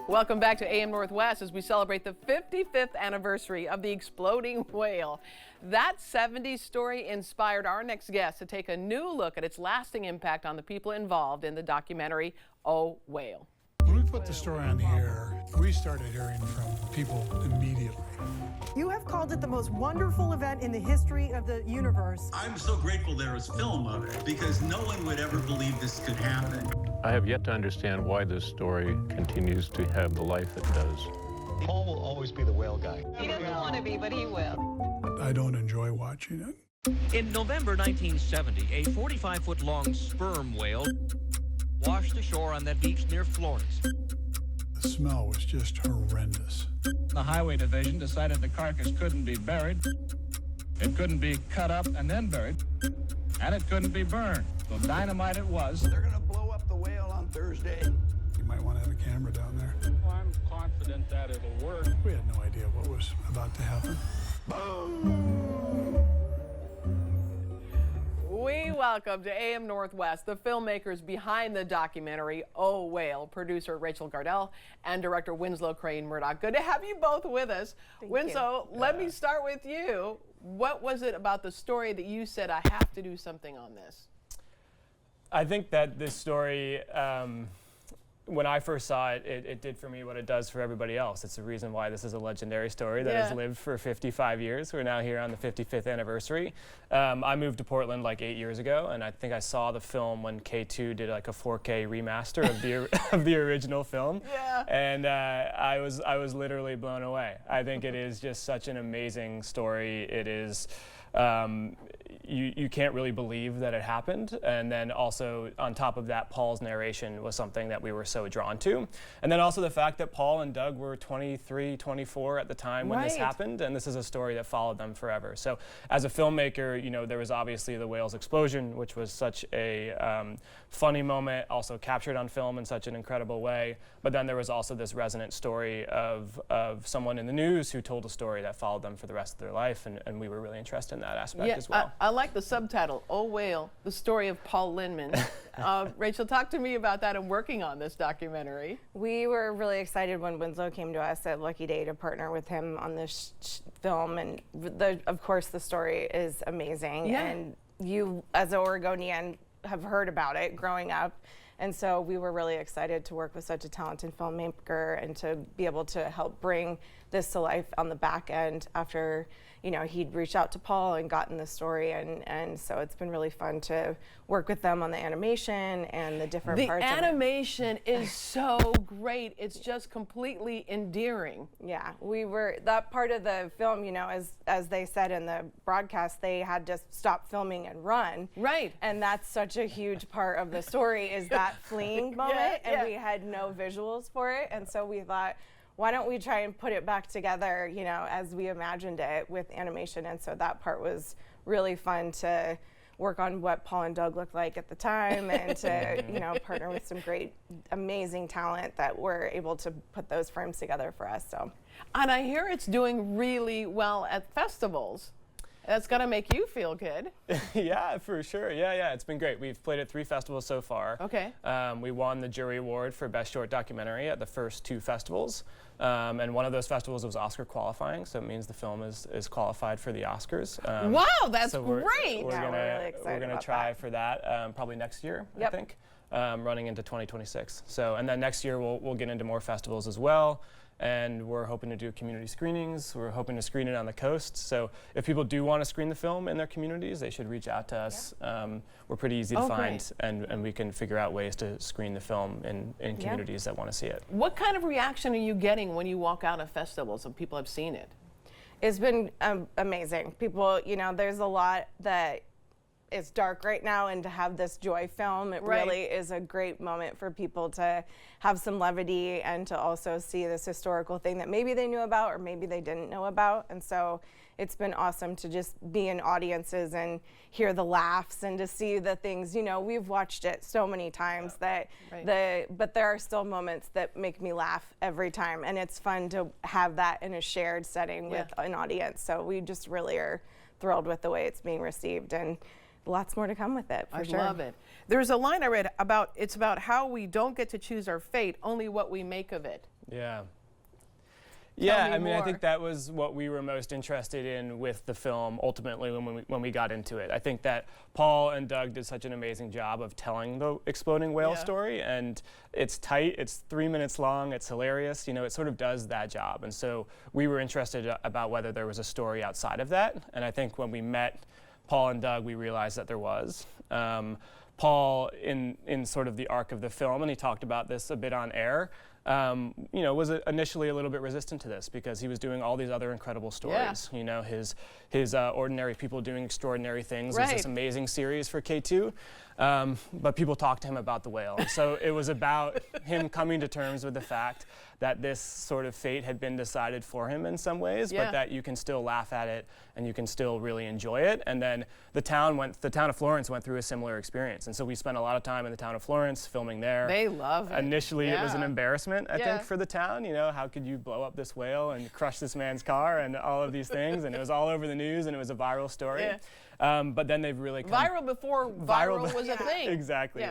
Welcome back to AM Northwest as we celebrate the 55th anniversary of the exploding whale. That 70s story inspired our next guest to take a new look at its lasting impact on the people involved in the documentary, Oh Whale. When we put the story on the air, we started hearing from people immediately. You have called it the most wonderful event in the history of the universe. I'm so grateful there was film of it because no one would ever believe this could happen. I have yet to understand why this story continues to have the life it does. Paul will always be the whale guy. He doesn't want to be, but he will. I don't enjoy watching it. In November 1970, a 45-foot-long sperm whale washed ashore on that beach near Florence. The smell was just horrendous. The Highway Division decided the carcass couldn't be buried, it couldn't be cut up and then buried, and it couldn't be burned. So dynamite it was. They're going to blow up the whale on Thursday. You might want to have a camera down there. Well, I'm confident that it'll work. We had no idea what was about to happen. We welcome to AM Northwest the filmmakers behind the documentary, Oh Whale, producer Rachel Gardell and director Winslow Crane-Murdoch. Good to have you both with us. Winslow, let me start with you. What was it about the story that you said, I have to do something on this? I think that this story, when I first saw it, it did for me what it does for everybody else. It's the reason why this is a legendary story that has lived for 55 years. We're now here on the 55th anniversary. I moved to Portland like 8 years ago, and I think I saw the film when K2 did like a 4K remaster of the of the original film. Yeah. And I was literally blown away. I think it is just such an amazing story. It is. You can't really believe that it happened. And then also on top of that, Paul's narration was something that we were so drawn to. And then also the fact that Paul and Doug were 23, 24 at the time when this happened. And this is a story that followed them forever. So as a filmmaker, you know, there was obviously the whale's explosion, which was such a funny moment, also captured on film in such an incredible way. But then there was also this resonant story of someone in the news who told a story that followed them for the rest of their life. And we were really interested in that aspect as well. I like the subtitle, Oh Whale, the story of Paul Lindman. Rachel, talk to me about that and working on this documentary. We were really excited when Winslow came to us at Lucky Day to partner with him on this film, and of course the story is amazing. Yeah. And you, as an Oregonian, have heard about it growing up. And so we were really excited to work with such a talented filmmaker and to be able to help bring this to life on the back end after, you know, he'd reached out to Paul and gotten the story. And so it's been really fun to work with them on the animation and the different parts of it. The animation is so great. It's just completely endearing. Yeah, that part of the film, you know, as they said in the broadcast, they had to stop filming and run. Right. And that's such a huge part of the story is that fleeing moment, and we had no visuals for it. And so we thought, why don't we try and put it back together, you know, as we imagined it with animation. And so that part was really fun to work on what Paul and Doug looked like at the time and to, you know, partner with some great, amazing talent that were able to put those frames together for us. So, and I hear it's doing really well at festivals. That's gonna make you feel good. Yeah, for sure. Yeah, it's been great. We've played at 3 festivals so far. Okay. We won the jury award for Best Short Documentary at the first 2 festivals. And one of those festivals was Oscar qualifying, so it means the film is qualified for the Oscars. Wow, that's so great. We're gonna try for that probably next year, I think, running into 2026. So, and then next year we'll get into more festivals as well. And we're hoping to do community screenings. We're hoping to screen it on the coast. So if people do want to screen the film in their communities, they should reach out to us. We're pretty easy to find, and we can figure out ways to screen the film in communities that want to see it. What kind of reaction are you getting when you walk out of festivals and people have seen it? It's been amazing. People, you know, there's a lot that it's dark right now, and to have this joy film, it really is a great moment for people to have some levity and to also see this historical thing that maybe they knew about or maybe they didn't know about. And so it's been awesome to just be in audiences and hear the laughs and to see the things, you know, we've watched it so many times but there are still moments that make me laugh every time, and it's fun to have that in a shared setting with an audience. So we just really are thrilled with the way it's being received, and lots more to come with it, for sure. I love it. There's a line I read about, it's about how we don't get to choose our fate, only what we make of it. Yeah. Yeah, me I mean, I more. think that was what we were most interested in with the film, ultimately, when we got into it. I think that Paul and Doug did such an amazing job of telling the exploding whale story, and it's tight, it's 3 minutes long, it's hilarious, you know, it sort of does that job. And so we were interested about whether there was a story outside of that, and I think when we met Paul and Doug, we realized that there was. Paul, in sort of the arc of the film, and he talked about this a bit on air, you know, was initially a little bit resistant to this because he was doing all these other incredible stories. You know, his Ordinary People Doing Extraordinary Things was this amazing series for K2, but people talked to him about the whale. So it was about him coming to terms with the fact that this sort of fate had been decided for him in some ways, but that you can still laugh at it and you can still really enjoy it. And then the town of Florence went through a similar experience. And so we spent a lot of time in the town of Florence filming there. They love it. Initially, it was an embarrassment, I think, for the town. You know, how could you blow up this whale and crush this man's car and all of these things? And it was all over the news and it was a viral story. But then they've really come viral before viral was a thing. Exactly.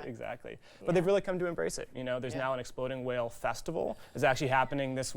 But they've really come to embrace it. You know, there's now an Exploding Whale Festival. It's actually happening this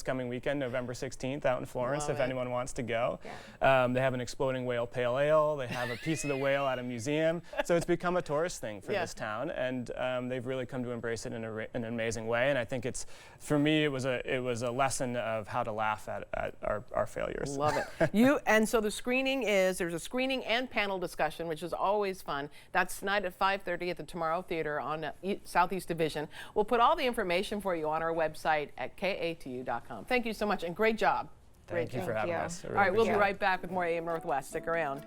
coming weekend, November 16th, out in Florence, if anyone wants to go. They have an Exploding Whale Pale Ale. They have a piece of the whale at a museum. So it's become a tourist thing for this town, and they've really come to embrace it in an amazing way. And I think it's, for me, it was a lesson of how to laugh at our failures. Love it. And so the screening there's a screening and panel discussion, which is always fun. That's tonight at 5:30 at the Tomorrow Theater on Southeast Division. We'll put all the information for you on our website at katu.com. Thank you so much, and great job. Thank you for having us. All right, we'll be right back with more AM Northwest. Stick around.